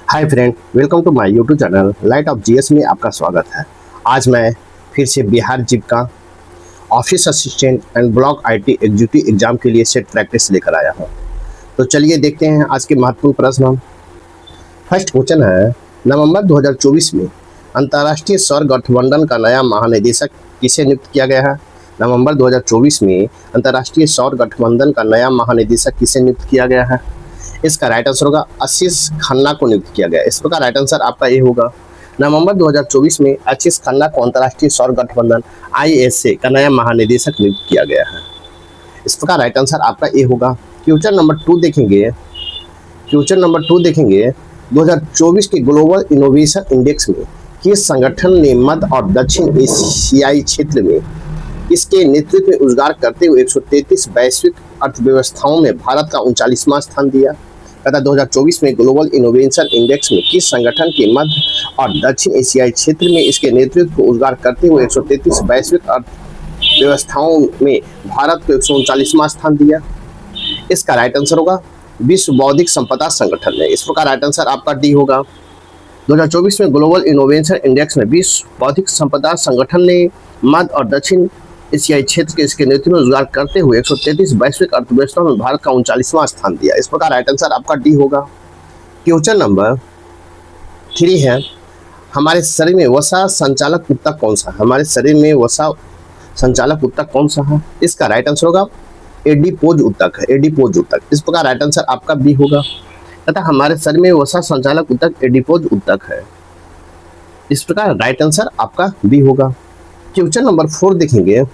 Hi friend, welcome to my YouTube channel light of GS में आपका स्वागत है। आज मैं फिर से Bihar Jeevika office assistant and block IT executive exam के लिए सेट प्रैक्टिस लेकर आया हूं। तो चलिए देखते हैं आज के महत्वपूर्ण प्रश्न। फर्स्ट क्वेश्चन है, नवंबर 2024 में अंतर्राष्ट्रीय सौर गठबंधन का नया महानिदेशक किसे नियुक्त किया गया है? नवंबर 2024 में अंतर्राष्ट्रीय सौर गठबंधन का नया महानिदेशक किसे नियुक्त किया गया है? इसका राइट आंसर होगा आशीष खन्ना को नियुक्त किया गया। इस प्रकार राइट आंसर आपका ए होगा। नवंबर 2024 में आशीष खन्ना को अंतर्राष्ट्रीय सौर गठबंधन ISA का नया महानिदेशक नियुक्त किया गया है। इस प्रकार राइट आंसर आपका ए होगा। क्वेश्चन नंबर 2 देखेंगे। 2024 के ग्लोबल इनोवेशन इंडेक्स में किस संगठन ने मध्य और दक्षिण एशियाई क्षेत्र में इसके नेतृत्व में उजागर करते हुए 133 वैश्विक अर्थव्यवस्थाओं में भारत का 39वां स्थान दिया? तथा 2024 में ग्लोबल इनोवेशन इंडेक्स में किस संगठन के मध्य और दक्षिण एशियाई क्षेत्र में इसके नेतृत्व को उजागर करते हुए 133 वैश्विक अर्थव्यवस्थाओं में भारत को 139वां स्थान दिया? इसका राइट आंसर होगा विश्व बौद्धिक संपदा संगठन ने। इस प्रकार राइट आंसर आपका डी होगा। 2024 में ग्लोबल इनोवेशन इंडेक्स में विश्व बौद्धिक संपदा संगठन ने मध्य और दक्षिण एशियाई क्षेत्र के इसके नेतृत्व में उजागर करते हुए 133 वैश्विक अर्थव्यवस्था में भारत का 39वां स्थान दिया। इस प्रकार राइट आंसर आपका डी होगा। क्वेश्चन नंबर 3 है, हमारे शरीर में वसा संचालक ऊतक कौन सा है? हमारे शरीर में वसा संचालक ऊतक कौन सा है? इसका राइट आंसर होगा एडिपोज ऊतक है, एडिपोज ऊतक। इस प्रकार राइट आंसर आपका बी होगा। तथा हमारे शरीर में वसा संचालक ऊतक एडिपोज ऊतक है। इस प्रकार राइट आंसर आपका बी होगा। क्वेश्चन नंबर 4 देखेंगे।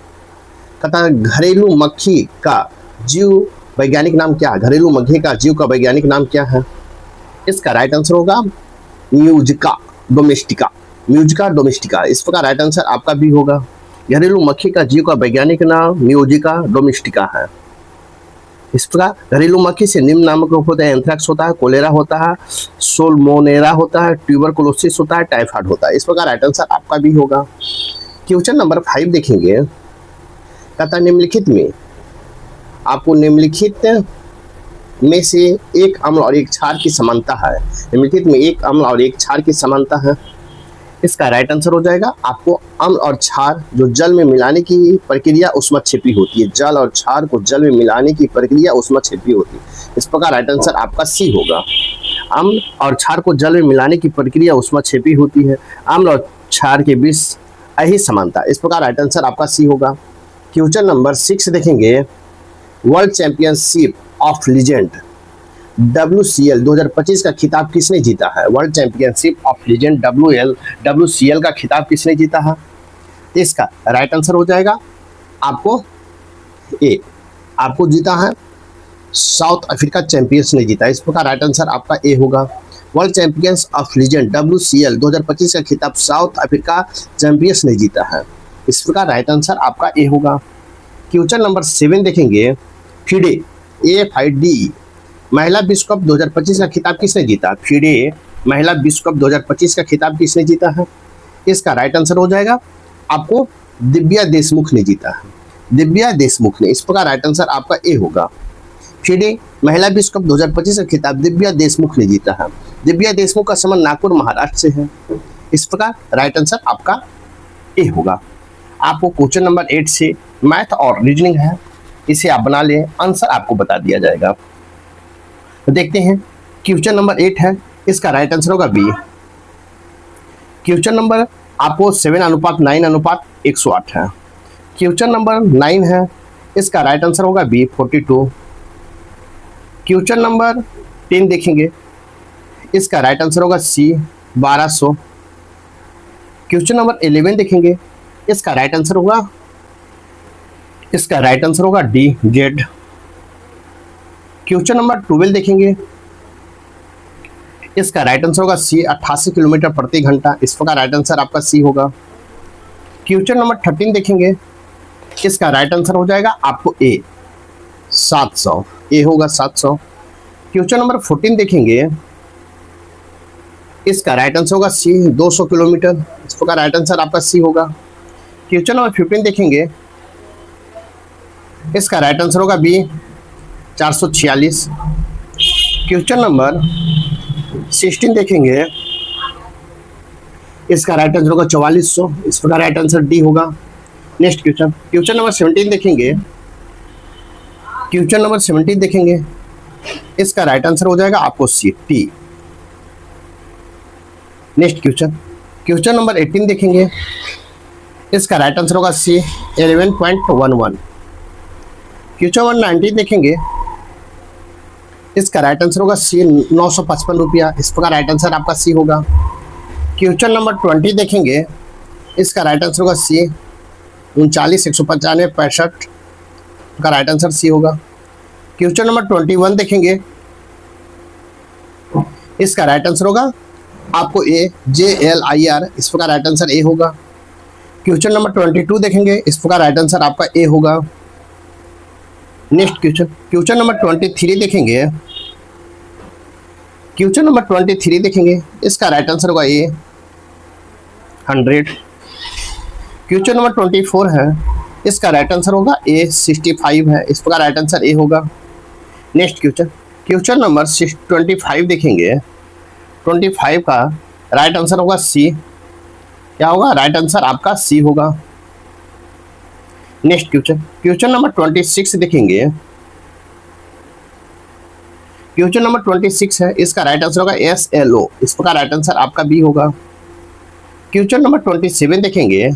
तथा घरेलू मक्खी का जीव वैज्ञानिक नाम क्या है? घरेलू मक्खी का जीव का वैज्ञानिक नाम क्या है? इसका राइट आंसर होगा म्यूजिका डोमेस्टिका, म्यूजिका डोमेस्टिका। इस प्रकार राइट आंसर आपका भी होगा। घरेलू मक्खी का जीव का वैज्ञानिक नाम म्यूजिका डोमेस्टिका है। इस प्रकार घरेलू मक्खी से निम्न नामक रोग होते हैं: एंथ्रेक्स होता है, कोलेरा होता है, सोल्मोनेरा होता है, ट्यूबरकुलोसिस होता है, टाइफाइड होता है। इस प्रकार राइट आंसर आपका भी होगा। क्वेश्चन नंबर 5 देखेंगे। कहता निम्नलिखित में आपको निम्नलिखित में से एक अम्ल और एक क्षार की समानता है। निम्नलिखित में एक अम्ल और एक क्षार की समानता है। इसका राइट आंसर हो जाएगा आपको अम्ल और क्षार जो जल में मिलाने की प्रक्रिया ऊष्मक्षेपी होती है। जल और क्षार को जल में मिलाने की प्रक्रिया ऊष्मक्षेपी होती है। इस प्रकार राइट आंसर आपका सी होगा। अम्ल और क्षार को जल में मिलाने की प्रक्रिया ऊष्मक्षेपी होती है। अम्ल और क्षार के बीच यही समानता। इस प्रकार राइट आंसर आपका सी होगा। क्वेश्चन नंबर 6 देखेंगे। World championship of legend WCL 2025 का खिताब किसने जीता है? World championship of legend WCL का खिताब किसने जीता है? इसका राइट आंसर हो जाएगा आपको ए, आपको जीता है साउथ अफ्रीका चैंपियंस ने जीता। इस प्रकार राइट आंसर आपका ए होगा। World champions of legend WCL 2025 का खिताब साउथ अफ्रीका चैंपियंस ने जीता है। इस प्रकार राइट आंसर आपका ए होगा। क्वेश्चन नंबर 7 देखेंगे। FIDE AFIDE महिला विश्व कप 2025 का खिताब किसने जीता? FIDE महिला विश्व कप 2025 का खिताब किसने जीता है? इसका राइट आंसर हो जाएगा आपको दिव्या देशमुख ने जीता है। दिव्या देशमुख ने। इस प्रकार राइट आंसर आपका ए होगा। FIDE महिला विश्व कप 2025 का खिताब दिव्या देशमुख ने जीता है। दिव्या देशमुख का संबंध नागपुर महाराष्ट्र से है। इस प्रकार राइट आंसर आपका ए होगा। आपको क्वेश्चन नंबर 8 से मैथ और रीजनिंग है, इसे आप बना लें, आंसर आपको बता दिया जाएगा। तो देखते हैं। क्वेश्चन नंबर 8 है, इसका राइट आंसर होगा बी। क्वेश्चन नंबर आपको 7:9:108 है। क्वेश्चन नंबर 9 है, इसका राइट आंसर होगा बी 42। क्वेश्चन नंबर 10 देखेंगे। इसका राइट आंसर होगा सी 1200। क्वेश्चन नंबर 11 देखेंगे। इसका राइट आंसर होगा डी जेड। क्वेश्चन नंबर 12 देखेंगे। इसका राइट आंसर होगा सी 88 किलोमीटर प्रति घंटा। इस प्रकार राइट आंसर आपका सी होगा। क्वेश्चन नंबर 13 देखेंगे। इसका राइट आंसर हो जाएगा आपको ए 700, ए होगा 700। क्वेश्चन नंबर 14 देखेंगे। इसका राइट आंसर होगा सी 200 किलोमीटर। इस प्रकार राइट आंसर आपका सी होगा। क्वेश्चन नंबर 15 देखेंगे। इसका राइट आंसर होगा बी 446। क्वेश्चन नंबर 16 देखेंगे, इसका राइट आंसर होगा 4400, इस प्रकार राइट आंसर डी होगा। नेक्स्ट क्वेश्चन, क्वेश्चन नंबर 17 देखेंगे, क्वेश्चन नंबर 17 देखेंगे, इसका राइट आंसर हो जाएगा आपको C T. Next question, question number 18 देखेंगे, इसका राइट आंसर होगा सी 11.11। क्वेश्चन नंबर 19 देखेंगे, इसका राइट आंसर होगा सी 955 रुपया, इस प्रकार राइट आंसर आपका सी होगा। क्वेश्चन नंबर 20 देखेंगे, इसका राइट आंसर होगा सी 39,195.65 का राइट आंसर सी होगा। क्वेश्चन नंबर 21 देखेंगे, इसका राइट आंसर होगा आपको ए JLIR, इस प्रकार राइट आंसर ए होगा। क्वेश्चन नंबर 22 देखेंगे, इस प्रकार राइट आंसर आपका ए होगा। नेक्स्ट क्वेश्चन, क्वेश्चन नंबर 23 देखेंगे, क्वेश्चन नंबर 23 देखेंगे, इसका राइट आंसर होगा ए 100। क्वेश्चन नंबर 24 है, इसका राइट आंसर होगा ए 65 है, इस प्रकार राइट आंसर ए होगा। नेक्स्ट क्वेश्चन, क्वेश्चन नंबर 25 देखेंगे, 25 का राइट आंसर होगा सी, क्या होगा राइट आंसर आपका सी होगा। नेक्स्ट क्वेश्चन, क्वेश्चन नंबर 26 देखेंगे, क्वेश्चन नंबर 26 है, इसका राइट आंसर होगा SLO, इस प्रकार राइट आंसर आपका बी होगा। क्वेश्चन नंबर 27 देखेंगे,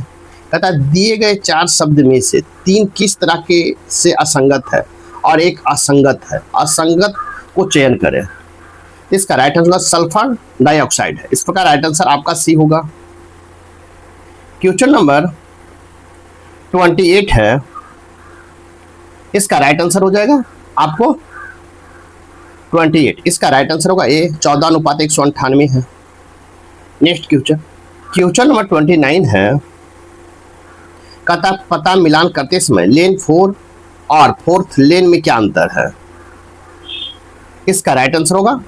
कहता दिए गए 4 शब्द में से 3 किस तरह के से असंगत है और एक असंगत है, असंगत को चयन करें। इसका राइट आंसर होगा सल्फर डाइऑक्साइड है, इस प्रकार राइट आंसर आपका सी होगा। क्वेश्चन नंबर 28 है, इसका राइट आंसर हो जाएगा आपको 28, इसका राइट आंसर होगा ए 14:198 है। नेक्स्ट क्वेश्चन, क्वेश्चन नंबर 29 है, कहता पता मिलान करते समय लेन 4 और 4th लेन में क्या अंतर है। इसका राइट आंसर होगा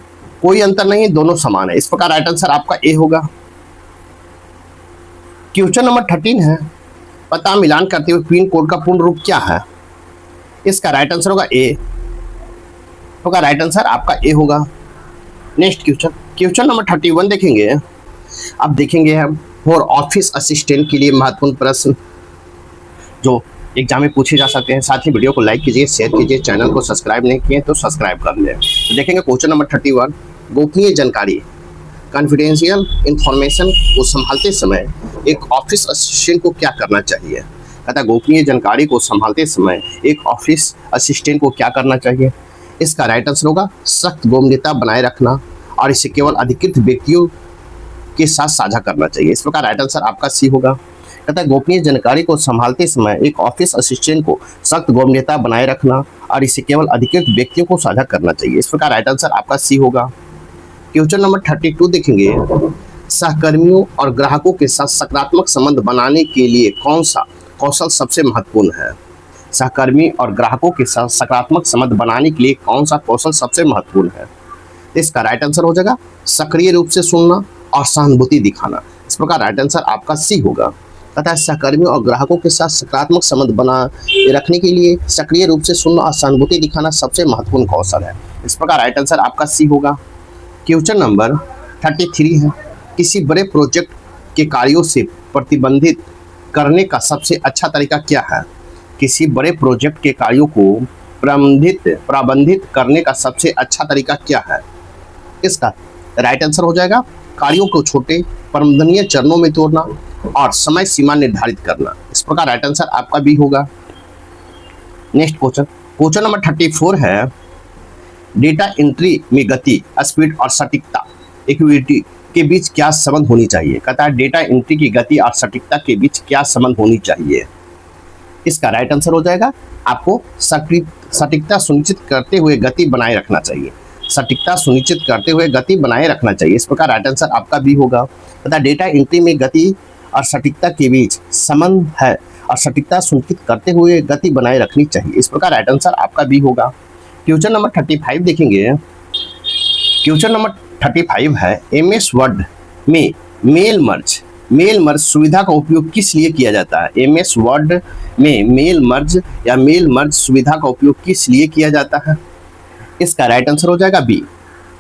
कोई अंतर नहीं, दोनों समान है, इस प्रकार राइट आंसर आपका ए होगा। क्वेश्चन नंबर 13 है, पता मिलान करते हुए पिन कोड का पूर्ण रूप क्या है। इसका राइट आंसर होगा ए, होगा राइट आंसर आपका ए होगा। नेक्स्ट क्वेश्चन, क्वेश्चन नंबर 31 देखेंगे, अब देखेंगे हम फॉर ऑफिस असिस्टेंट के लिए महत्वपूर्ण प्रश्न जो एग्जाम में पूछे जा सकते हैं। साथ ही वीडियो को लाइक कीजिए, शेयर कीजिए, चैनल को सब्सक्राइब नहीं किए तो सब्सक्राइब कर लें। तो देखेंगे क्वेश्चन नंबर 31, गोपनीय जानकारी कॉन्फिडेंशियल इंफॉर्मेशन को संभालते समय एक ऑफिस असिस्टेंट को क्या करना चाहिए। कहता गोपनीय जानकारी को संभालते समय एक ऑफिस असिस्टेंट को क्या करना चाहिए। इसका राइट आंसर होगा सख्त गोपनीयता बनाए रखना और इसे केवल अधिकृत व्यक्तियों के साथ साझा करना चाहिए, इस प्रकार राइट आंसर आपका सी होगा। कहता है गोपनीय जानकारी को संभालते समय एक ऑफिस असिस्टेंट को सख्त गोपनीयता बनाए रखना और इसे केवल अधिकृत व्यक्तियों को साझा करना चाहिए, इस प्रकार राइट आंसर आपका सी होगा। क्वेश्चन नंबर 32 देखेंगे, सहकर्मियों और ग्राहकों के साथ सकारात्मक संबंध बनाने के लिए कौन सा कौशल सबसे महत्वपूर्ण है। सहकर्मी और ग्राहकों के साथ सकारात्मक संबंध बनाने के लिए कौन सा कौशल सबसे महत्वपूर्ण है। इसका राइट आंसर हो जाएगा सक्रिय रूप से सुनना और सहानुभूति दिखाना, इस प्रकार राइट आंसर आपका सी होगा। कहता है सहकर्मियों और ग्राहकों के साथ सकारात्मक संबंध बनाए रखने के लिए सक्रिय रूप से सुनना और सहानुभूति दिखाना सबसे महत्वपूर्ण कौशल है, इस प्रकार राइट आंसर आपका सी होगा। क्वेश्चन नंबर 33 है, किसी बड़े प्रोजेक्ट के कार्यों से प्रतिबंधित करने का सबसे अच्छा तरीका क्या है। किसी बड़े प्रोजेक्ट के कार्यों को प्रबंधित करने का सबसे अच्छा तरीका क्या है। इसका राइट आंसर हो जाएगा कार्यों को छोटे प्रबंधनीय चरणों में तोड़ना और समय सीमा निर्धारित करना, इस प्रकार राइट आंसर आपका भी होगा। नेक्स्ट क्वेश्चन, क्वेश्चन नंबर 34 है, डेटा एंट्री में गति, स्पीड और सटीकता इक्विटी के बीच क्या संबंध होनी चाहिए। कहता है डेटा एंट्री की गति और सटीकता के बीच क्या संबंध होनी चाहिए। इसका राइट आंसर हो जाएगा आपको सटीकता सुनिश्चित करते हुए गति बनाए रखना चाहिए, सटीकता सुनिश्चित करते हुए गति बनाए रखना चाहिए, इस प्रकार राइट आंसर आपका भी होगा। तथा डेटा एंट्री में गति और सटीकता के बीच संबंध है और सटीकता सुनिश्चित करते हुए गति बनाए रखनी चाहिए, इस प्रकार राइट आंसर आपका भी होगा। क्वेश्चन नंबर 35 देखेंगे, क्वेश्चन नंबर 35 है, MS वर्ड में मेल मर्ज सुविधा का उपयोग किस लिए किया जाता है। MS वर्ड में मेल मर्ज सुविधा का उपयोग किस लिए किया जाता है। इसका राइट आंसर हो जाएगा बी,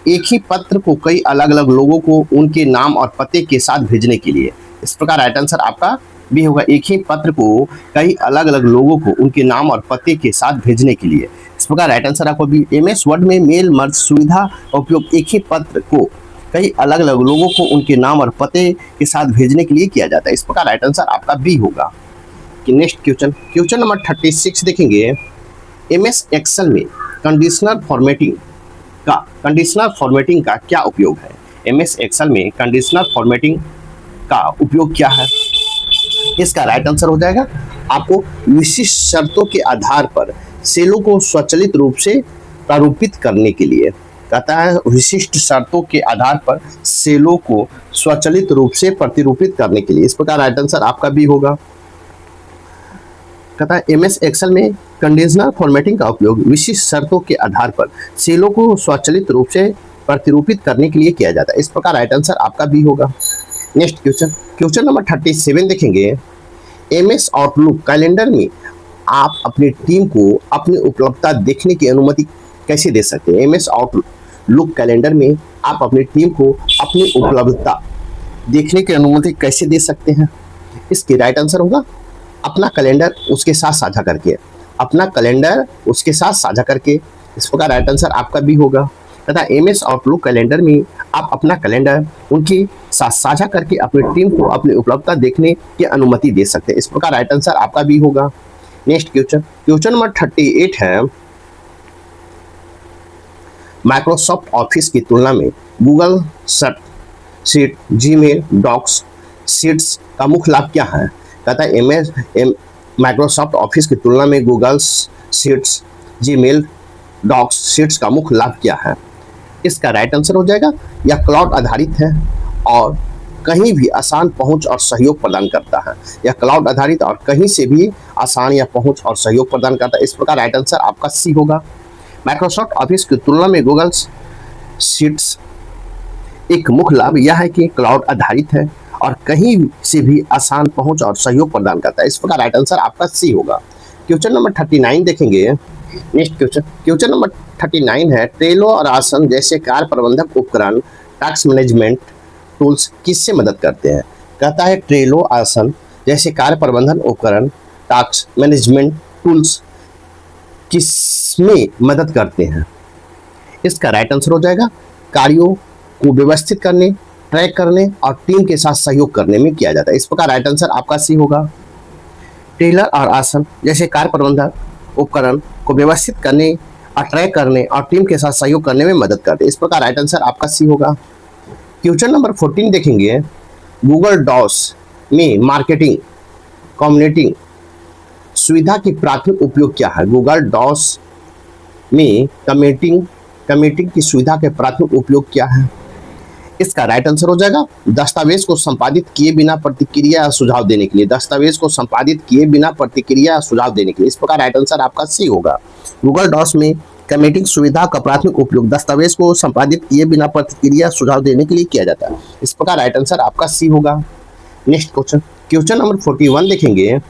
एक ही पत्र को कई अलग अलग लोगों को उनके नाम और पते के साथ भेजने के लिए। इस प्रकार राइट आंसर आपका बी होगा, एक ही पत्र को कई अलग अलग लोगों को उनके नाम और पते के साथ भेजने के लिए। इस प्रकार राइट आंसर आपको बी। एमएस वर्ड में मेल मर्ज सुविधा का उपयोग एक ही पत्र को कई अलग अलग लोगों को उनके नाम और पते के साथ भेजने के लिए किया जाता है। इस प्रकार राइट आंसर आपका बी होगा। कि नेक्स्ट क्वेश्चन नंबर 36 देखेंगे। एमएस एक्सेल में कंडीशनल फॉर्मेटिंग का क्या उपयोग है? एमएस एक्सेल में कंडीशनल फॉर्मेटिंग का उपयोग क्या है? इसका राइट आंसर हो जाएगा आपको विशिष्ट शर्तों के आधार पर सेलों को स्वचालित रूप से प्रारूपित करने के लिए। कहता है विशिष्ट शर्तों के आधार पर सेलों को स्वचालित रूप से प्रतिरूपित करने के लिए। इस प्रकार राइट आंसर आपका बी होगा। कहता है एमएस एक्सेल में कंडीशनल फॉर्मेटिंग का उपयोग विशिष्ट शर्तों के आधार पर सेलों को स्वचालित रूप से प्रतिरूपित करने के लिए किया जाता है। इस प्रकार राइट आंसर आपका बी होगा। नेक्स्ट क्वेश्चन नंबर 37 देखेंगे। एमएस आउटलुक कैलेंडर में आप अपनी टीम को अपनी उपलब्धता देखने की अनुमति कैसे दे सकते हैं? एमएस आउटलुक कैलेंडर में आप अपनी टीम को अपनी उपलब्धता देखने की अनुमति कैसे दे सकते हैं? इसकी राइट आंसर होगा अपना कैलेंडर उसके साथ साझा करके। अपना कैलेंडर उसके साथ साझा करके। इस प्रकार राइट आंसर आपका भी होगा। तथा एमएस आउटलुक कैलेंडर में आप अपना कैलेंडर उनके साथ साझा करके अपनी टीम को अपनी उपलब्धता देखने की अनुमति दे सकते हैं। इस प्रकार राइट आंसर आपका भी होगा। नेक्स्ट क्वेश्चन नंबर 38 है। माइक्रोसॉफ्ट ऑफिस की तुलना में Google sheet, Gmail, docs, sheets का मुख्य लाभ क्या है? कहता है माइक्रोसॉफ्ट ऑफिस की तुलना में Google sheets, Gmail, docs, sheets का मुख्य लाभ क्या है? इसका राइट आंसर हो जाएगा यह क्लाउड आधारित है और कहीं भी आसान पहुंच और सहयोग प्रदान करता है। यह क्लाउड आधारित और कहीं से भी आसान या पहुंच और सहयोग प्रदान करता है। इस प्रकार राइट आंसर आपका सी होगा। माइक्रोसॉफ्ट ऑफिस की तुलना में गूगल शीट्स एक मुख्य लाभ यह है कि क्लाउड आधारित है और कहीं से भी आसान पहुंच और सहयोग प्रदान करता है। इस प्रकार राइट आंसर आपका सी होगा। क्वेश्चन नंबर 39 देखेंगे। नेक्स्ट क्वेश्चन नंबर 39 है। ट्रेलो और आसन जैसे कार्य प्रबंधक उपकरण टास्क मैनेजमेंट टूल्स किससे मदद करते हैं? कहता है ट्रेलो, आसन जैसे कार्य प्रबंधन उपकरण टास्क मैनेजमेंट टूल्स किसमें मदद करते हैं? इसका राइट आंसर हो जाएगा कार्यों को व्यवस्थित करने, ट्रैक करने और टीम के साथ सहयोग करने में किया जाता है। इस प्रकार राइट आंसर आपका सी होगा। टेलर और आसन जैसे कार्य प्रबंधक उपकरण को व्यवस्थित करने और ट्रैक करने और टीम के साथ सहयोग करने में मदद करते हैं। इस प्रकार राइट आंसर आपका सी होगा। क्वेश्चन नंबर 14 देखेंगे। गूगल डॉस में मार्केटिंग कम्युनिटी सुविधा की प्राथमिक उपयोग क्या है? गूगल डॉस में कम्युनिटी की सुविधा के प्राथमिक उपयोग क्या है? इसका राइट आंसर हो जाएगा दस्तावेज को संपादित किए बिना प्रतिक्रिया या सुझाव देने के लिए। दस्तावेज को संपादित किए बिना प्रतिक्रिया या सुझाव देने के लिए। इस प्रकार राइट आंसर आपका सी होगा। गूगल डॉस में कम्युनिटी सुविधा का प्राथमिक उपयोग दस्तावेज को संपादित किए बिना प्रतिक्रिया सुझाव देने के लिए किया जाता है। इस प्रकार राइट आंसर आपका सी होगा। नेक्स्ट क्वेश्चन नंबर 41 देखेंगे।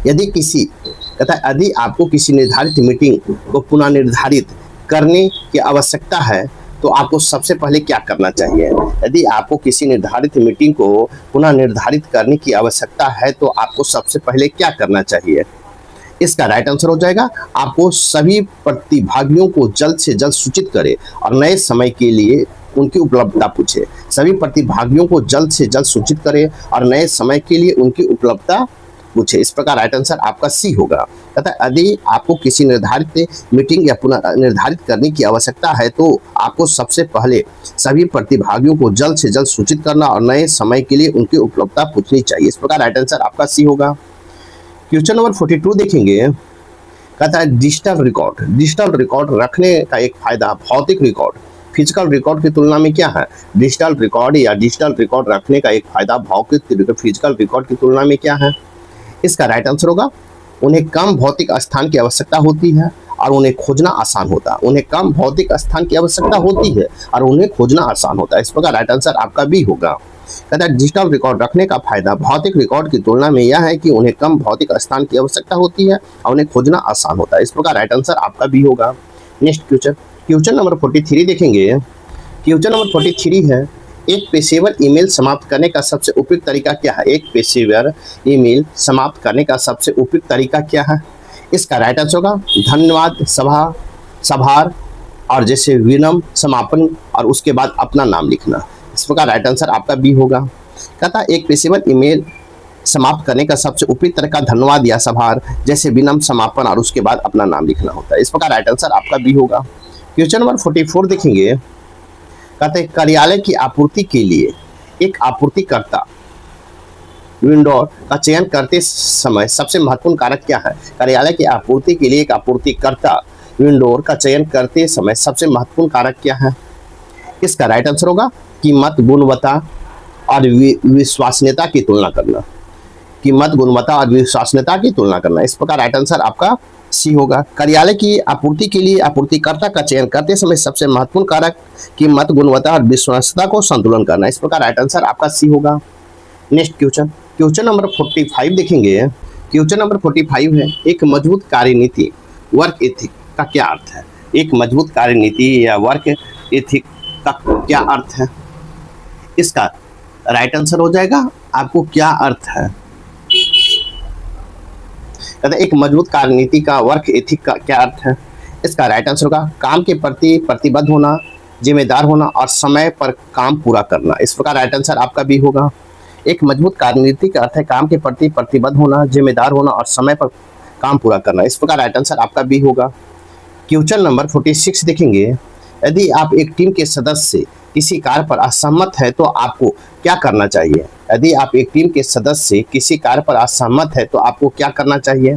यदि आपको किसी निर्धारित मीटिंग को पुनः निर्धारित करने की आवश्यकता है तो आपको सबसे पहले क्या करना चाहिए? यदि आपको किसी निर्धारित मीटिंग को पुनः निर्धारित करने की आवश्यकता है तो आपको सबसे पहले क्या करना चाहिए? इसका राइट आंसर हो जाएगा आपको सभी प्रतिभागियों को जल्द से जल्द सूचित करें और नए समय के लिए उनकी उपलब्धता पूछे। सभी प्रतिभागियों को जल्द से जल्द सूचित करें और नए समय के लिए उनकी उपलब्धता पूछे। इस प्रकार राइट आंसर आपका सी होगा। तथा यदि आपको किसी निर्धारित मीटिंग या पुनः निर्धारित करने की आवश्यकता है तो आपको सबसे पहले सभी प्रतिभागियों को जल्द से जल्द सूचित करना और नए समय के लिए उनकी उपलब्धता पूछनी चाहिए। इस प्रकार राइट आंसर आपका सी होगा। क्वेश्चन नंबर 42 देखेंगे। कहता है डिजिटल रिकॉर्ड रखने का एक फायदा भौतिक रिकॉर्ड फिजिकल रिकॉर्ड की तुलना में क्या है? डिजिटल रिकॉर्ड रखने का एक फायदा भौतिक फिजिकल रिकॉर्ड की तुलना में क्या है? इसका राइट आंसर होगा उन्हें कम भौतिक स्थान की आवश्यकता होती है और उन्हें खोजना आसान होता है। उन्हें कम भौतिक स्थान की आवश्यकता होती है और उन्हें खोजना आसान होता है। इस प्रकार राइट आंसर आपका भी होगा। कहता है डिजिटल रिकॉर्ड रखने का फायदा भौतिक रिकॉर्ड की तुलना में यह है कि उन्हें कम भौतिक स्थान की आवश्यकता होती है और उन्हें खोजना आसान होता है। इस प्रकार राइट आंसर आपका भी होगा। नेक्स्ट क्वेश्चन नंबर 43 देखेंगे। क्वेश्चन नंबर 43 है, एक पेशेवर ईमेल समाप्त करने का सबसे उपयुक्त तरीका क्या है? एक पेशेवर ईमेल समाप्त करने का सबसे उपयुक्त तरीका क्या है? इसका राइट आंसर होगा धन्यवाद, सभार और जैसे विनम्र समापन और उसके बाद अपना नाम लिखना। इस प्रकार राइट आंसर आपका बी होगा। कहता है एक पेशेवर ईमेल समाप्त करने का सबसे उपयुक्त तरीका धन्यवाद या सभार जैसे विनम्र समापन और उसके बाद अपना नाम लिखना होता है। इस प्रकार राइट आंसर आपका बी होगा। क्वेश्चन नंबर 44 देखेंगे। कहते हैं कार्यालय की आपूर्ति के लिए एक आपूर्तिकर्ता विंडोर का चयन करते समय सबसे महत्वपूर्ण कारक क्या है? कार्यालय की आपूर्ति के लिए एक आपूर्तिकर्ता विंडोर का चयन करते समय सबसे महत्वपूर्ण कारक क्या है? इसका राइट आंसर होगा कीमत, गुणवत्ता और विश्वसनीयता की तुलना करना। कीमत, गुणवत्ता और विश्वसनीयता की तुलना करना। इस प्रकार राइट आंसर आपका सी होगा। कार्यालय की आपूर्ति के लिए आपूर्तिकर्ता का चयन करते समय सबसे महत्वपूर्ण कारक कीमत, गुणवत्ता और विश्वसनीयता को संतुलन करना। इस प्रकार राइट आंसर आपका सी होगा। नेक्स्ट क्वेश्चन नंबर 45 देखेंगे। क्वेश्चन नंबर 45 है, एक मजबूत कार्यनीति वर्क एथिक का क्या अर्थ है? एक मजबूत कार्यनीति या वर्क एथिक का क्या अर्थ है? इसका राइट आंसर हो जाएगा आपको क्या अर्थ है। कहते एक मजबूत कार्यनीति का वर्क एथिक का क्या अर्थ है? इसका राइट आंसर होगा काम के प्रति प्रतिबद्ध होना, जिम्मेदार होना और समय पर काम पूरा करना। इस प्रकार राइट आंसर आपका भी होगा। एक मजबूत कार्यनीति का अर्थ है काम के प्रति प्रतिबद्ध होना, जिम्मेदार होना और समय पर काम पूरा करना। इस प्रकार राइट आंसर आपका भी होगा। क्वेश्चन नंबर 46 देखेंगे। यदि आप एक टीम के सदस्य से किसी कार्य पर असहमत है तो आपको क्या करना चाहिए? यदि आप एक टीम के सदस्य किसी कार्य पर असहमत है तो आपको क्या करना चाहिए?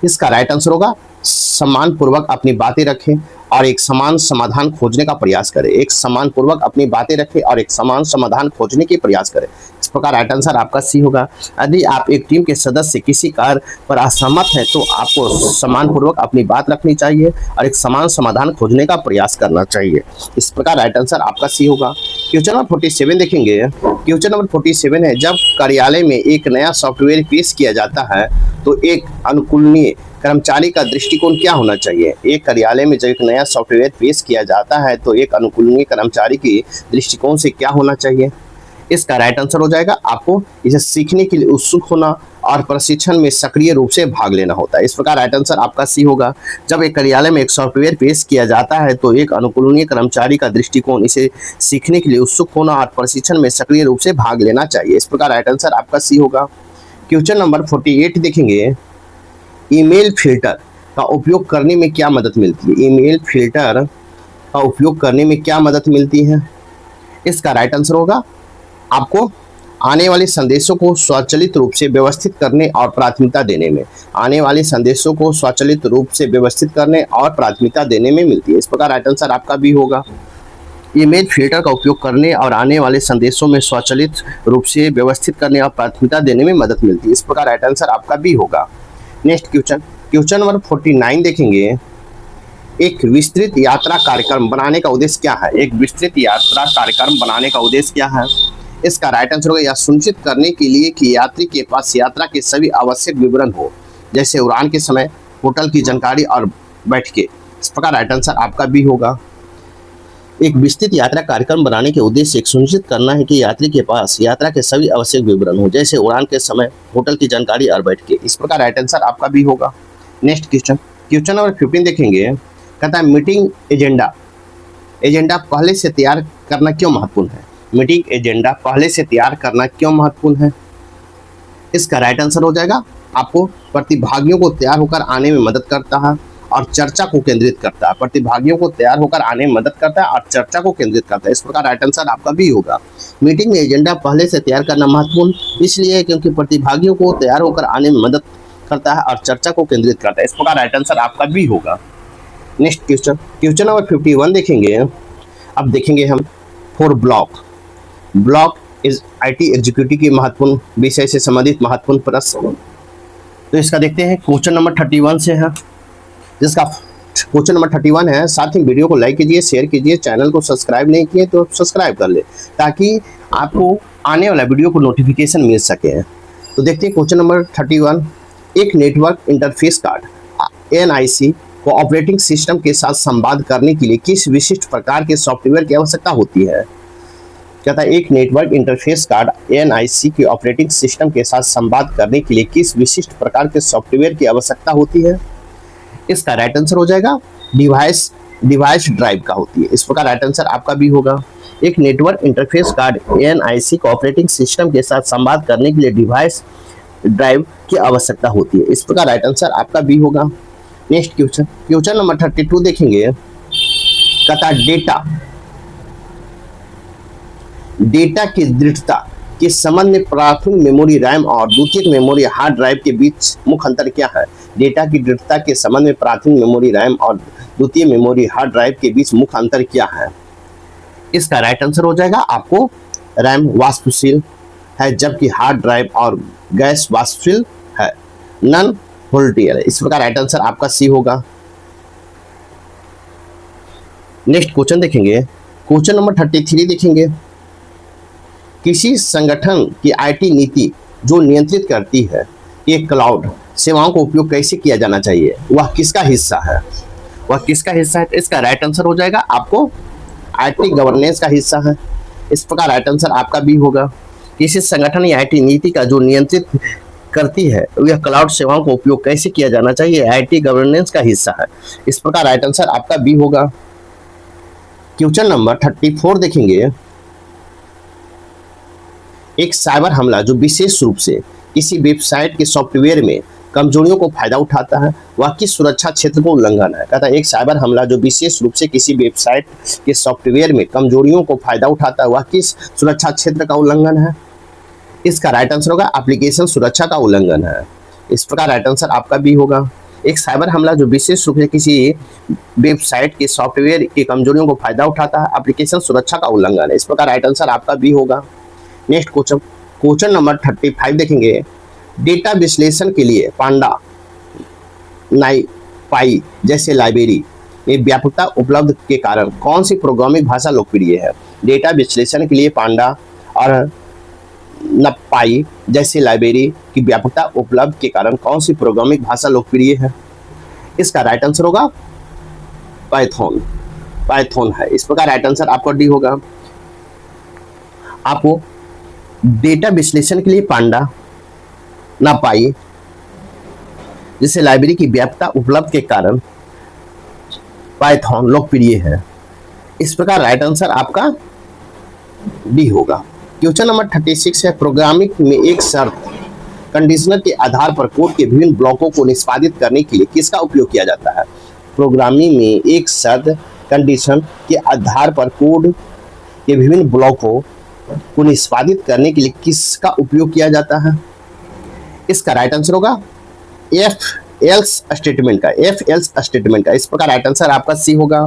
इसका राइट आंसर होगा सम्मानपूर्वक अपनी बातें रखें और एक समान समाधान खोजने का प्रयास करें। एक सम्मानपूर्वक अपनी बातें रखें और एक समान समाधान खोजने की प्रयास करें। इस प्रकार राइट आंसर आपका सी होगा। यदि आप एक टीम के सदस्य किसी कार्य पर असहमत है तो आपको सम्मानपूर्वक अपनी बात रखनी चाहिए और एक समान समाधान खोजने का प्रयास करना चाहिए। इस प्रकार राइट आंसर आपका सी होगा। क्वेश्चन नंबर 47 देखेंगे। क्वेश्चन नंबर 47 है, जब कार्यालय में एक नया सॉफ्टवेयर पेश किया जाता है तो एक अनुकूलनीय कर्मचारी का दृष्टिकोण क्या होना चाहिए? एक कार्यालय में जब एक नया सॉफ्टवेयर पेश किया जाता है तो एक अनुकूलनीय कर्मचारी के दृष्टिकोण से क्या होना चाहिए? इसका राइट आंसर हो जाएगा आपको इसे सीखने के लिए उत्सुक होना और प्रशिक्षण में सक्रिय रूप से भाग लेना होता है। इस प्रकार राइट आंसर आपका सी होगा। जब एक कार्यालय में एक सॉफ्टवेयर पेश किया जाता है तो एक अनुकूलनीय कर्मचारी का दृष्टिकोण इसे सीखने के लिए उत्सुक होना और प्रशिक्षण में सक्रिय रूप से भाग लेना चाहिए। इस प्रकार राइट आंसर आपका सी होगा। क्वेश्चन नंबर 48 देखेंगे। ईमेल फिल्टर का उपयोग करने में क्या मदद मिलती है? ईमेल फिल्टर का उपयोग करने में क्या मदद मिलती है? इसका राइट आंसर होगा आपको आने वाले संदेशों को स्वचालित रूप से व्यवस्थित करने और प्राथमिकता देने में। आने वाले संदेशों को स्वचालित रूप से व्यवस्थित करने और प्राथमिकता देने में मिलती है। इस प्रकार राइट आंसर आपका भी होगा। ईमेल फिल्टर का उपयोग करने और आने वाले संदेशों में स्वचालित रूप से व्यवस्थित करने और प्राथमिकता देने में मदद मिलती है। इस प्रकार राइट आंसर आपका भी होगा। नेक्स्ट क्वेश्चन नंबर 49 देखेंगे। एक विस्तृत यात्रा कार्यक्रम बनाने का उद्देश्य क्या है? एक विस्तृत यात्रा कार्यक्रम बनाने का उद्देश्य क्या है? इसका राइट आंसर होगा यह सुनिश्चित करने के लिए कि यात्री के पास यात्रा के सभी आवश्यक विवरण हो, जैसे उड़ान के समय, होटल की जानकारी और बैठके। इस प्रकार राइट आंसर आपका भी होगा। एक विस्तृत यात्रा कार्यक्रम बनाने के उद्देश्य एक सुनिश्चित करना है कि यात्री के पास यात्रा के सभी आवश्यक विवरण हो, जैसे उड़ान के समय, होटल की जानकारी और बैठके। इस प्रकार राइट आंसर आपका भी होगा। नेक्स्ट क्वेश्चन नंबर 15 देखेंगे। कहता है मीटिंग एजेंडा पहले से तैयार करना क्यों महत्वपूर्ण है? मीटिंग एजेंडा पहले से तैयार करना क्यों महत्वपूर्ण है? इसका राइट आंसर हो जाएगा आपको प्रतिभागियों को तैयार होकर आने में मदद करता है और चर्चा को केंद्रित करता है। प्रतिभागियों को तैयार होकर आने में मदद करता है और चर्चा को केंद्रित करता है। इस प्रकार राइट आंसर आपका भी होगा। मीटिंग में एजेंडा पहले से तैयार करना महत्वपूर्ण इसलिए क्योंकि प्रतिभागियों को तैयार होकर आने में मदद करता है और चर्चा को केंद्रित करता है। इस प्रकार राइट आंसर आपका भी होगा। नेक्स्ट क्वेश्चन नंबर 51 देखेंगे। अब देखेंगे हम for block is IT executive की महत्वपूर्ण विषय से संबंधित महत्वपूर्ण प्रश्न। तो इसका देखते हैं क्वेश्चन नंबर 31 से है, जिसका क्वेश्चन नंबर 31 है। साथ ही वीडियो को लाइक कीजिए, शेयर कीजिए, चैनल को सब्सक्राइब नहीं किए तो सब्सक्राइब कर ले ताकि आपको आने वाला वीडियो को नोटिफिकेशन मिल सके। तो देखते हैं क्वेश्चन नंबर 31। एक नेटवर्क इंटरफेस कार्ड NIC को ऑपरेटिंग सिस्टम के साथ संवाद करने के लिए किस विशिष्ट प्रकार के सॉफ्टवेयर की आवश्यकता होती है? कहता है एक नेटवर्क इंटरफेस कार्ड NIC के ऑपरेटिंग सिस्टम के साथ संवाद करने के लिए किस विशिष्ट प्रकार के सॉफ्टवेयर की आवश्यकता होती है? इसका राइट आंसर हो जाएगा डिवाइस ड्राइव का होती है। इस प्रकार राइट आंसर आपका भी होगा। एक नेटवर्क इंटरफेस कार्ड NIC को ऑपरेटिंग सिस्टम के साथ संवाद करने के लिए डिवाइस ड्राइव की आवश्यकता होती है। इस प्रकार राइट आंसर आपका भी होगा। नेक्स्ट क्वेश्चन नंबर 32 देखेंगे। कहता डेटा की दृढ़ता के संबंध में प्राथमिक मेमोरी रैम और द्वितीयक मेमोरी हार्ड ड्राइव के बीच मुख्य अंतर क्या है? डेटा की दृढ़ता के संबंध में प्राथमिक मेमोरी रैम और द्वितीय मेमोरी हार्ड ड्राइव के बीच मुख्य अंतर क्या है? इसका राइट आंसर हो जाएगा आपको रैम वाष्पशील है जबकि हार्ड ड्राइव और गैस वाष्पशील है, नॉन वोलेटाइल है। इस प्रकार राइट आंसर आपका सी होगा। नेक्स्ट क्वेश्चन देखेंगे। क्वेश्चन नंबर 33 देखेंगे। किसी संगठन की IT नीति जो नियंत्रित करती है कि क्लाउड सेवाओं का उपयोग कैसे किया जाना चाहिए, वह किसका हिस्सा है? वह किसका हिस्सा है? इसका राइट आंसर हो जाएगा आपको IT गवर्नेंस का हिस्सा है। इस प्रकार राइट आंसर आपका भी होगा। किसी संगठन या IT नीति का जो नियंत्रित करती है यह क्लाउड सेवाओं का उपयोग कैसे किया जाना चाहिए, IT गवर्नेंस का हिस्सा है। इस प्रकार राइट आंसर आपका भी होगा। क्वेश्चन नंबर 34 देखेंगे। एक साइबर हमला जो विशेष रूप से किसी वेबसाइट के सॉफ्टवेयर में कमजोरियों को फायदा उठाता है वह किस सुरक्षा क्षेत्र को उल्लंघन है? कहता है एक साइबर हमला जो विशेष रूप से किसी वेबसाइट के सॉफ्टवेयर में कमजोरियों को फायदा उठाता है वह किस सुरक्षा क्षेत्र का उल्लंघन है? इसका राइट आंसर होगा एप्लीकेशन सुरक्षा का उल्लंघन है। इस प्रकार राइट आंसर आपका भी होगा। एक साइबर हमला जो विशेष रूप से किसी वेबसाइट के सॉफ्टवेयर की कमजोरियों को फायदा उठाता है एप्लीकेशन सुरक्षा का उल्लंघन है। इस प्रकार राइट आंसर आपका भी होगा। नेक्स्ट क्वेश्चन नंबर 35 देखेंगे। डेटा विश्लेषण के लिए पांडा, नाईपाई जैसे लाइब्रेरी में व्यापकता उपलब्ध के कारण कौन सी प्रोग्रामिंग भाषा लोकप्रिय है? डेटा विश्लेषण के लिए पांडा और नपाई जैसे लाइब्रेरी की व्यापकता उपलब्ध के कारण कौन सी प्रोग्रामिंग भाषा लोकप्रिय है? इसका राइट आंसर होगा पाइथन है। इस प्रकार राइट आंसर आपका डी होगा। आपको डेटा विश्लेषण के लिए पांडा, नापाई जैसे लाइब्रेरी की व्यापकता उपलब्ध के कारण पाइथन लोकप्रिय है। इस प्रकार राइट आंसर आपका डी होगा। क्वेश्चन नंबर 36 है। प्रोग्रामिंग में एक शर्त कंडीशनर के आधार पर कोड के विभिन्न ब्लॉकों को निष्पादित करने के लिए किसका उपयोग किया जाता है? प्रोग्रामिंग में एक शर्त कंडीशन के आधार पर कोड के विभिन्न ब्लॉकों को निष्पादित करने के लिए किसका उपयोग किया जाता है? इसका राइट आंसर होगा if else स्टेटमेंट का। इस प्रकार राइट आंसर आपका सी होगा।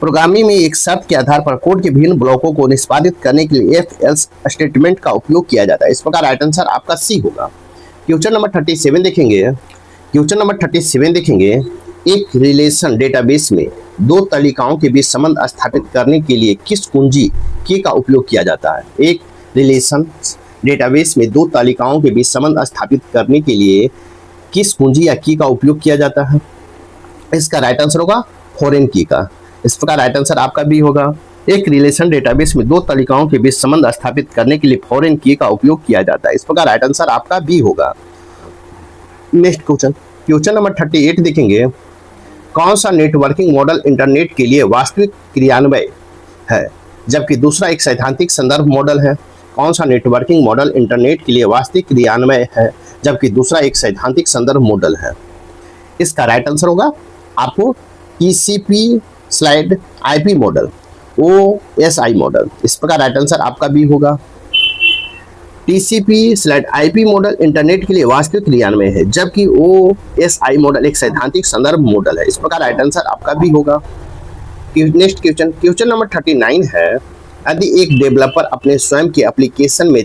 प्रोग्रामिंग में एक शर्त के आधार पर कोड के विभिन्न ब्लॉकों को निष्पादित करने के लिए if else स्टेटमेंट का उपयोग किया जाता है। इस प्रकार राइट आंसर आपका सी होगा। क्वेश्चन नंबर 37 देखेंगे। एक रिलेशन डेटाबेस में दो तालिकाओं के बीच संबंध स्थापित करने के लिए किस कुंजी की का उपयोग किया जाता है? एक रिलेशन डेटाबेस में दो तालिकाओं के बीच संबंध स्थापित करने के लिए किस कुंजी या की का उपयोग किया जाता है? इसका राइट आंसर होगा फॉरेन की का। इस प्रकार राइट आंसर आपका भी होगा। एक रिलेशन डेटाबेस में दो तालिकाओं के बीच संबंध स्थापित करने के लिए फॉरेन की का उपयोग किया जाता है। इस प्रकार राइट आंसर आपका भी होगा। नेक्स्ट क्वेश्चन नंबर 38 देखेंगे। कौन सा नेटवर्किंग मॉडल इंटरनेट के लिए वास्तविक क्रियान्वय है जबकि दूसरा एक सैद्धांतिक संदर्भ मॉडल है? कौन सा नेटवर्किंग मॉडल इंटरनेट के लिए वास्तविक क्रियान्वय है जबकि दूसरा एक सैद्धांतिक संदर्भ मॉडल है? इसका राइट आंसर होगा आपको TCP/IP मॉडल, OSI मॉडल। इस प्रकार राइट आंसर आपका भी होगा। TCP/IP मॉडल इंटरनेट के लिए वास्तविक क्रियान्वय है जबकि OSI मॉडल एक सैद्धांतिक संदर्भ मॉडल है। इस प्रकार राइट आंसर आपका भी होगा। नेक्स्ट क्वेश्चन नंबर 39 है। यदि एक डेवलपर अपने स्वयं के एप्लीकेशन में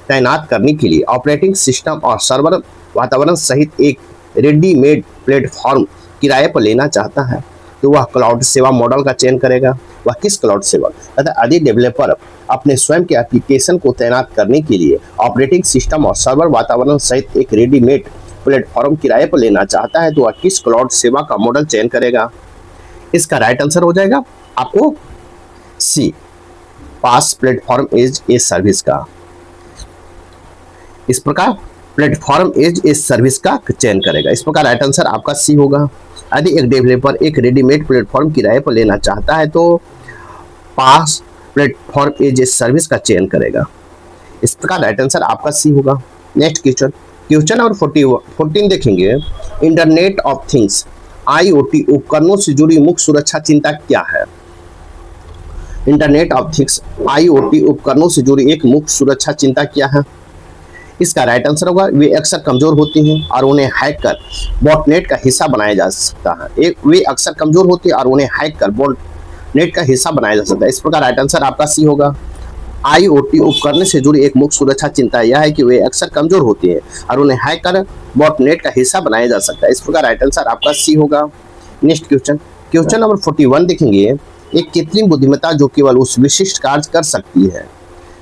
तैनात करने के लिए ऑपरेटिंग सिस्टम और सर्वर वातावरण सहित एक रेडीमेड प्लेटफॉर्म किराए पर लेना चाहता है तो वह क्लाउड सेवा मॉडल का चयन करेगा। वह किस क्लाउड सेवा? यदि डेवलपर अपने स्वयं के एप्लीकेशन को तैनात करने के लिए ऑपरेटिंग सिस्टम और सर्वर वातावरण सहित एक रेडीमेड प्लेटफॉर्म किराए पर लेना चाहता है तो वह किस क्लाउड सेवा का मॉडल चयन करेगा? इसका राइट आंसर हो जाएगा आपको सी, पास प्लेटफॉर्म एज ए सर्विस का। इस प्रकार प्लेटफॉर्म एज ए सर्विस का चयन करेगा। इस प्रकार राइट आंसर आपका सी होगा। यदि एक डेवलपर एक रेडीमेड प्लेटफॉर्म किराए पर लेना चाहता है तो पास प्लेटफॉर्म एज ए सर्विस का चयन करेगा। इस प्रकार राइट आंसर आपका सी होगा। नेक्स्ट क्वेश्चन, क्वेश्चन नंबर 14 देखेंगे। इंटरनेट ऑफ थिंग्स IoT उपकरणों से जुड़ी मुख्य सुरक्षा चिंता क्या है? इंटरनेट ऑफ थिंग्स IoT उपकरणों से जुड़ी एक मुख्य सुरक्षा चिंता क्या है? इसका राइट आंसर होगा वे अक्सर कमजोर होते हैं और उन्हें हैक कर बॉटनेट का हिस्सा बनाया जा सकता है। वे अक्सर कमजोर होते हैं और उन्हें हैक कर बॉटनेट का हिस्सा बनाया जा सकता है। इस प्रकार राइट आंसर आपका सी होगा। IoT उपकरण से जुड़ी एक मुख्य सुरक्षा चिंता यह है कि वे अक्सर कमजोर होते हैं और उन्हें हैक कर बॉटनेट का हिस्सा बनाया जा सकता है। इस प्रकार राइट आंसर आपका सी होगा। नेक्स्ट क्वेश्चन, क्वेश्चन नंबर 41 देखेंगे। एक कृत्रिम बुद्धिमत्ता जो केवल उस विशिष्ट कार्य कर सकती है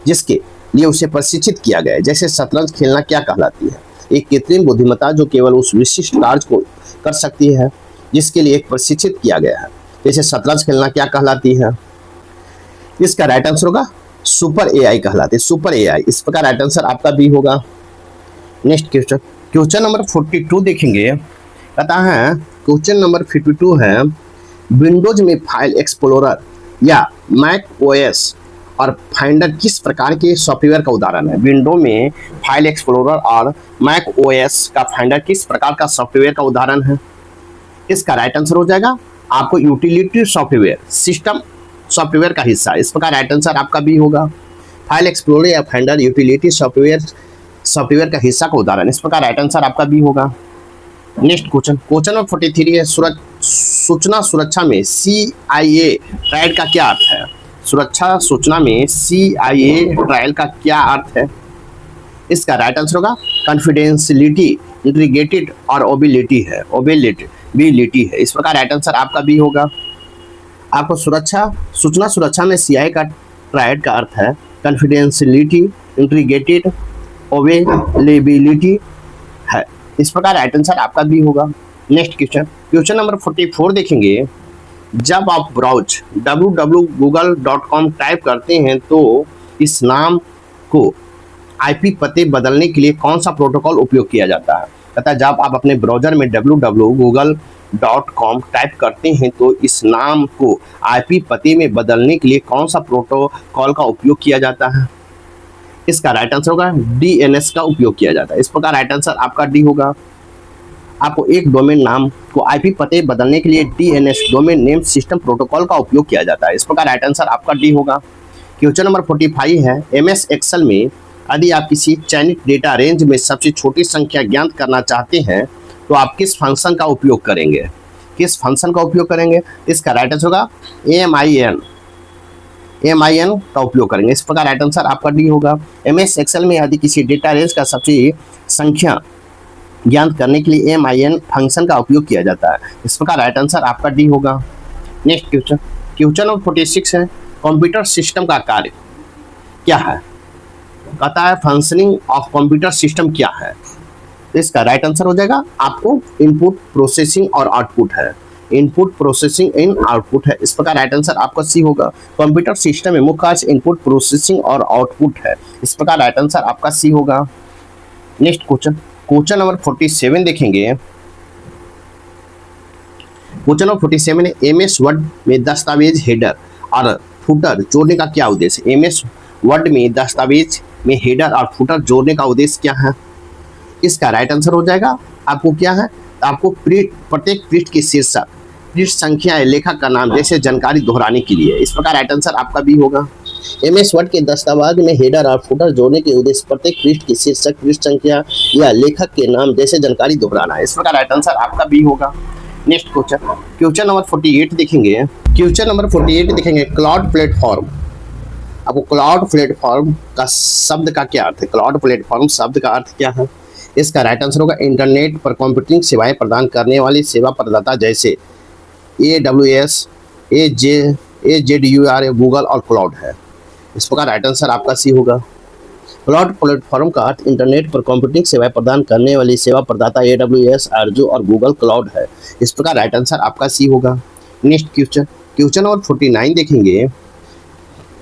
जिसके लिए उसे प्रशिक्षित किया गया है, जैसे शतरंज खेलना, क्या कहलाती है? एक कृत्रिम बुद्धिमत्ता जो केवल उस विशिष्ट कार्य को कर सकती है जिसके लिए एक प्रशिक्षित किया गया है, जैसे शतरंज खेलना, क्या कहलाती है? इसका राइट आंसर होगा सुपर AI कहलाते हैं, सुपर AI। इस प्रकार राइट आंसर आपका बी होगा। नेक्स्ट क्वेश्चन, क्वेश्चन नंबर 42 देखेंगे। कहता है क्वेश्चन नंबर 52 है विंडोज में फाइल एक्सप्लोरर या मैक OS और फाइंडर किस प्रकार के सॉफ्टवेयर का उदाहरण है? विंडो में फाइल एक्सप्लोरर और मैक OS का फाइंडर किस प्रकार का सॉफ्टवेयर का उदाहरण है? इसका राइट आंसर हो जाएगा आपको यूटिलिटी सॉफ्टवेयर, सिस्टम सॉफ्टवेयर का हिस्सा। इस प्रकार राइट आंसर आपका बी होगा। फाइल एक्सप्लोरर या फाइंडर यूटिलिटी सॉफ्टवेयर का हिस्सा का उदाहरण। इस प्रकार राइट आंसर आपका बी होगा। नेक्स्ट क्वेश्चन, क्वेश्चन नंबर 43 है सूचना सुरक्षा में CIA ट्रायल का क्या अर्थ है? सुरक्षा सूचना में CIA ट्रायल का क्या अर्थ है? इसका राइट आंसर होगा कॉन्फिडेंशियलिटी, इंटीग्रिटी और ओबेलिटी है, ओबेलिटी है। इस प्रकार राइट आंसर आपका बी होगा। आपको सूचना सुरक्षा में CIA का ट्रायड का अर्थ है कॉन्फिडेंशियलिटी, इंटीग्रिटी, ओबेलेबिलिटी है। इस प्रकार राइट आंसर आपका बी होगा। नेक्स्ट क्वेश्चन, क्वेश्चन नंबर 44 देखेंगे। जब आप ब्राउज www.google.com टाइप करते हैं तो इस नाम को IP पते बदलने के लिए कौन सा प्रोटोकॉल उपयोग किया जाता है? कहता है जब आप अपने ब्राउजर में www.google.com टाइप करते हैं तो इस नाम को IP पते में बदलने के लिए कौन सा प्रोटोकॉल का उपयोग किया जाता है? इसका राइट आंसर होगा DNS का उपयोग किया जाता है। इस प्रकार राइट आंसर आपका डी होगा। आपको एक डोमेन नाम को IP पते बदलने के लिए DNS, domain name system protocol का उपयोग किया जाता है। इस प्रकार राइट आंसर आपका डी होगा। क्वेश्चन नंबर 45 है MS एक्सेल में यदि आप किसी चयनित डेटा रेंज में सबसे छोटी संख्या ज्ञात करना चाहते हैं तो आप किस फंक्शन का उपयोग करेंगे? किस फंक्शन का उपयोग करेंगे? इसका राइट आंसर होगा MIN का उपयोग करेंगे। इस प्रकार राइट आंसर आपका डी होगा। MS एक्सेल में यदि किसी डेटा रेंज का सबसे संख्या ज्ञात करने के लिए MIN फंक्शन का उपयोग किया जाता है। इस प्रकार राइट आंसर आपका डी होगा। नेक्स्ट क्वेश्चन, क्वेश्चन नंबर 46 है कंप्यूटर सिस्टम का कार्य क्या है? कहता है फंक्शनिंग ऑफ कंप्यूटर सिस्टम क्या है? इसका राइट आंसर हो जाएगा आपको इनपुट, प्रोसेसिंग और आउटपुट है। इनपुट, प्रोसेसिंग एंड आउटपुट है। इस प्रकार राइट आंसर आपका सी होगा। कंप्यूटर सिस्टम में मुख्य कार्य इनपुट, प्रोसेसिंग और आउटपुट है। इस प्रकार राइट आंसर आपका सी होगा। नेक्स्ट क्वेश्चन, क्वेश्चन नंबर 47 देखेंगे। क्वेश्चन नंबर 47 है MS वर्ड में दस्तावेज हेडर और फुटर जोड़ने का क्या उद्देश्य? MS वर्ड में दस्तावेज में हेडर और फुटर जोड़ने का उद्देश्य क्या है? इसका राइट आंसर हो जाएगा आपको क्या है? आपको प्रत्येक पृष्ठ की शीर्षक, पृष्ठ संख्या या लेखक का नाम जैसे जानकारी दोहराने के लिए। इस प्रकार राइट आंसर आपका भी होगा। MS वर्ड के दस्तावेज में हेडर और फुटर जोड़ने के उद्देश्य प्रत्येक पृष्ठ की शीर्षक, पृष्ठ संख्या या लेखक के नाम जैसे जानकारी दोहराना है। इस प्रकार राइट आंसर आपका भी होगा। नेक्स्ट क्वेश्चन, क्वेश्चन नंबर 48 देखेंगे। क्वेश्चन नंबर 48 देखेंगे क्लाउड प्लेटफॉर्म। आपको क्लाउड प्लेटफॉर्म का शब्द का क्या अर्थ है? क्लाउड प्लेटफॉर्म शब्द का अर्थ क्या है? इसका राइट आंसर होगा इंटरनेट पर कंप्यूटिंग सेवाएं प्रदान करने वाली सेवा प्रदाता जैसे AWS, AWS, गूगल और क्लाउड है। इस प्रकार राइट आंसर आपका सी होगा। क्लाउड प्लेटफॉर्म का अर्थ इंटरनेट पर कंप्यूटिंग सेवाएं प्रदान करने वाली सेवा प्रदाता AWS, Azure और गूगल क्लाउड है। इस प्रकार राइट आंसर आपका सी होगा। नेक्स्ट क्वेश्चन, क्वेश्चन नंबर 49 देखेंगे।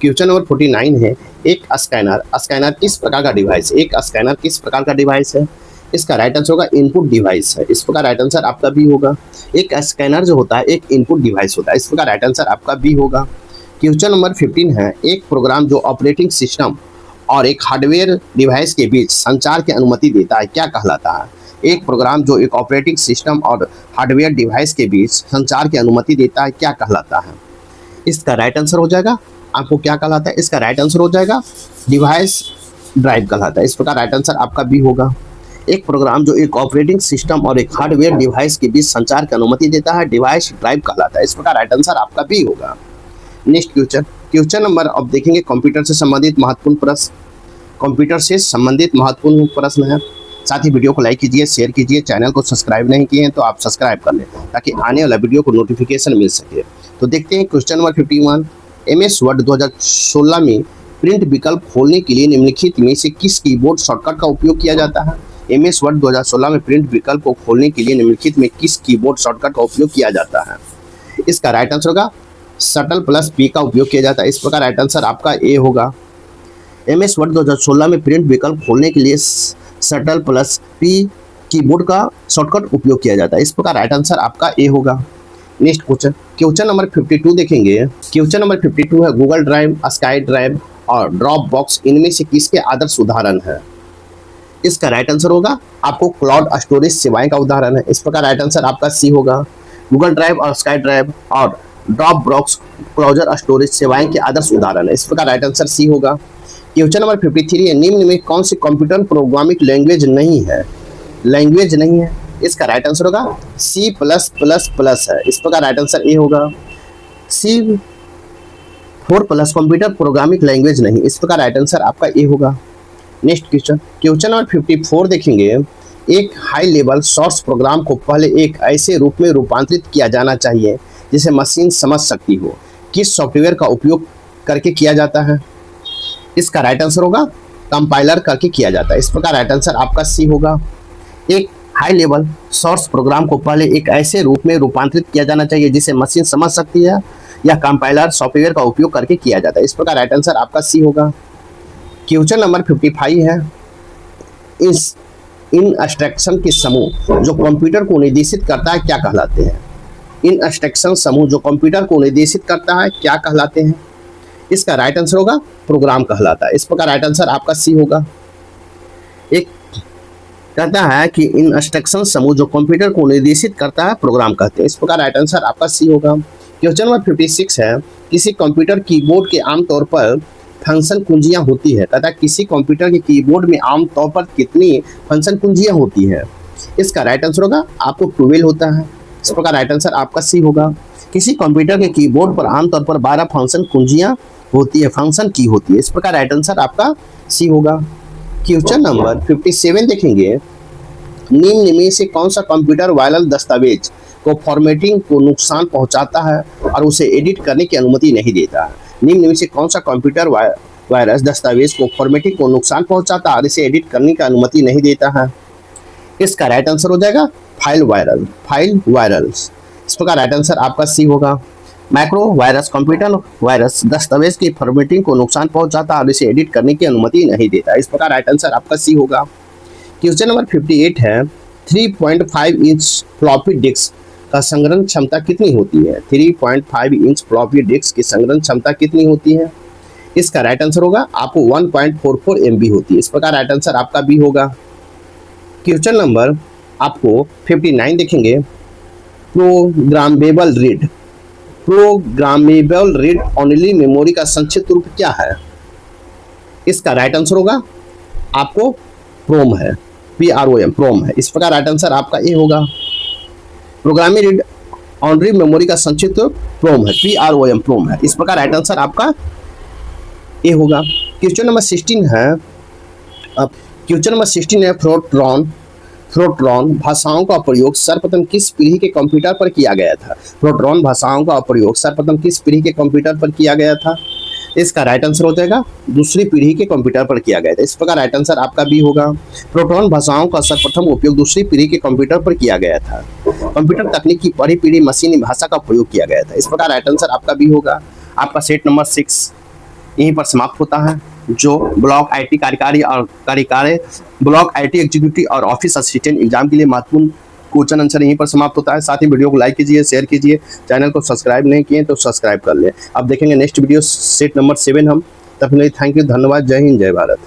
क्वेश्चन नंबर 49 है, एक स्कैनर, स्कैनर किस प्रकार का डिवाइस है? एक स्कैनर किस प्रकार का डिवाइस है? इसका राइट आंसर होगा इनपुट डिवाइस है। इस प्रकार राइट आंसर आपका बी होगा। एक स्कैनर जो होता है एक इनपुट डिवाइस होता है। इस प्रकार राइट आंसर आपका बी होगा। क्वेश्चन नंबर 15 है, एक प्रोग्राम जो ऑपरेटिंग सिस्टम और एक हार्डवेयर डिवाइस के बीच संचार की अनुमति देता है क्या कहलाता है? एक प्रोग्राम जो एक ऑपरेटिंग सिस्टम और हार्डवेयर डिवाइस के बीच संचार की अनुमति देता है क्या कहलाता है? इसका राइट आंसर हो जाएगा, आपको क्या कहलाता है? इसका राइट आंसर हो जाएगा डिवाइस ड्राइव कहलाता है। इस प्रकार राइट आंसर आपका बी होगा। एक प्रोग्राम जो एक ऑपरेटिंग सिस्टम और एक हार्डवेयर डिवाइस के बीच संचार की अनुमति देता है डिवाइस ड्राइव कहलाता है। इस प्रकार राइट आंसर आपका बी होगा। नेक्स्ट क्वेश्चन, क्वेश्चन नंबर अब देखेंगे कंप्यूटर से संबंधित महत्वपूर्ण प्रश्न। कंप्यूटर से संबंधित महत्वपूर्ण प्रश्न है। साथ ही वीडियो को लाइक कीजिए, शेयर कीजिए, चैनल को सब्सक्राइब नहीं किए हैं तो आप सब्सक्राइब कर लें ताकि आने वाला वीडियो को नोटिफिकेशन मिल सके। तो देखते हैं क्वेश्चन नंबर 51, MS वर्ड 2016 में प्रिंट विकल्प खोलने के लिए निम्नलिखित में से किस कीबोर्ड शॉर्टकट का उपयोग किया जाता है? MS वर्ड 2016 में प्रिंट विकल्प को खोलने के लिए निम्नलिखित में किस कीबोर्ड शॉर्टकट का उपयोग किया जाता है? इसका राइट आंसर होगा Ctrl+P का उपयोग किया जाता है। इस प्रकार राइट आंसर आपका ए होगा। MS वर्ड 2016 में प्रिंट विकल्प खोलने के लिए Ctrl+P कीबोर्ड का शॉर्टकट उपयोग किया जाता है। इस प्रकार राइट आंसर आपका ए होगा। नेक्स्ट क्वेश्चन, क्वेश्चन नंबर 52 देखेंगे। क्वेश्चन नंबर 52 है, गूगल ड्राइव, स्काई ड्राइव और ड्रॉप बॉक्स इनमें से किसके आदर्श उदाहरण है? इसका राइट आंसर होगा आपको क्लाउड स्टोरेज सेवाएं का उदाहरण है। इस प्रकार राइट आंसर आपका सी होगा। गूगल ड्राइव और स्काई ड्राइव और ड्रॉप बॉक्स क्लाउड स्टोरेज सेवाएं के आदर्श उदाहरण है। इस प्रकार राइट आंसर सी होगा। क्वेश्चन नंबर 53 है, निम्न में कौन सी कंप्यूटर प्रोग्रामिंग लैंग्वेज नहीं है? लैंग्वेज नहीं है, इसका राइट आंसर होगा C+++ है। इस प्रकार राइट आंसर ए होगा। C4+ कंप्यूटर प्रोग्रामिंग लैंग्वेज नहीं, इस प्रकार राइट आंसर आपका ए होगा। नेक्स्ट क्वेश्चन, क्वेश्चन नंबर 54 देखेंगे। एक हाई लेवल सोर्स प्रोग्राम को पहले एक ऐसे रूप में रूपांतरित किया जाना चाहिए जिसे मशीन समझ सकती हो, किस सॉफ्टवेयर का उपयोग करके किया जाता है? इसका राइट आंसर होगा कंपाइलर करके किया जाता है। इस प्रकार राइट आंसर आपका सी होगा। एक हाई लेवल सोर्स प्रोग्राम को पहले एक ऐसे रूप में रूपांतरित किया जाना चाहिए जिसे मशीन समझ सकती है या कंपाइलर सॉफ्टवेयर का उपयोग करके किया जाता है। इस प्रकार राइट आंसर आपका सी होगा। क्वेश्चन नंबर 55 है, इस इंस्ट्रक्शन के समूह जो कंप्यूटर को निर्देशित करता है क्या कहलाते हैं? इंस्ट्रक्शन समूह जो कंप्यूटर को निर्देशित करता है क्या कहलाते हैं? इसका राइट आंसर होगा प्रोग्राम कहलाता है। इस प्रकार राइट आंसर आपका सी होगा। एक कहता है कि इंस्ट्रक्शन समूह जो कंप्यूटर को निर्देशित करता है प्रोग्राम कहते हैं। इस प्रकार राइट आंसर आपका सी होगा। क्वेश्चन नंबर 56 है, किसी कंप्यूटर कीबोर्ड के आमतौर पर फंक्शन कुंजियां होती है तथा किसी कंप्यूटर के कीबोर्ड में आमतौर पर कितनी फंक्शन कुंजियां होती है? इसका राइट आंसर होगा आपको 12 होता है। इस प्रकार राइट आंसर आपका सी होगा। किसी कंप्यूटर के कीबोर्ड पर आमतौर पर 12 फंक्शन कुंजियां होती है, फंक्शन की होती है। इस प्रकार राइट आंसर आपका सी होगा। क्वेश्चन नंबर 57 देखेंगे। निम्न में से कौन सा कंप्यूटर वायरल दस्तावेज को फॉर्मेटिंग को नुकसान पहुंचाता है और उसे एडिट करने की अनुमति नहीं देता है? निम्न में से कौन सा कंप्यूटर वायरस दस्तावेज को फॉर्मेटिंग को नुकसान पहुंचाता है और इसे एडिट करने की अनुमति नहीं देता है? इसका राइट आंसर हो जाएगा फाइल वायरस। इस प्रकार राइट आंसर आपका सी होगा। मैक्रो वायरस कंप्यूटर वायरस दस्तावेज की फॉर्मेटिंग को नुकसान पहुंचाता है और इसे एडिट करने की अनुमति नहीं देता। इस प्रकार राइट आंसर आपका सी होगा। क्वेश्चन नंबर 58 है, 3.5 इंच फ्लॉपी डिस्क का संग्रहण क्षमता कितनी होती है? 3.5 इंच फ्लॉपी डिस्क की संग्रहण क्षमता कितनी होती है? इसका राइट आंसर होगा आपको 1.44 MB होती है। इस प्रकार राइट आंसर आपका बी होगा। क्वेश्चन नंबर आपको 59 देखेंगे। प्रोग्रामेबल रीड ओनली मेमोरी का संक्षिप्त रूप क्या है? इसका राइट आंसर होगा आपको प्रोम है, PROM प्रोम है। इस प्रकार राइट आंसर आपका ए होगा। प्रोग्रामिंग रीड ऑनरी मेमोरी का संक्षिप्त प्रोम है, PROM प्रोम है। इस प्रकार राइट आंसर आपका ए होगा। क्वेश्चन नंबर 16 है। अब क्वेश्चन नंबर 16 है, फोर्ट्रॉन भाषाओं का प्रयोग सर्वप्रथम किस पीढ़ी के कंप्यूटर पर किया गया था? फोर्ट्रॉन भाषाओं का प्रयोग सर्वप्रथम किस पीढ़ी के कंप्यूटर पर किया गया था? इसका राइट आंसर हो जाएगा दूसरी पीढ़ी के कंप्यूटर पर किया गया था। इस प्रकार राइट आंसर आपका बी होगा। प्रोटॉन भाषाओं का सर्वप्रथम उपयोग दूसरी पीढ़ी के कंप्यूटर पर किया गया था। कंप्यूटर तकनीक की पहली पीढ़ी मशीनी भाषा का प्रयोग किया गया था। इस प्रकार राइट आंसर आपका बी होगा। आपका सेट नंबर 6 यहीं पर समाप्त होता है। जो ब्लॉक आईटी कार्यकारी ब्लॉक आईटी एग्जीक्यूटिव और ऑफिस असिस्टेंट एग्जाम के लिए महत्वपूर्ण क्वेश्चन आंसर यहीं पर समाप्त होता है। साथ ही वीडियो को लाइक कीजिए, शेयर कीजिए, चैनल को सब्सक्राइब नहीं किए तो सब्सक्राइब कर लें। अब देखेंगे नेक्स्ट वीडियो सेट नंबर 7 हम। तब तक थैंक यू, धन्यवाद, जय हिंद, जय भारत।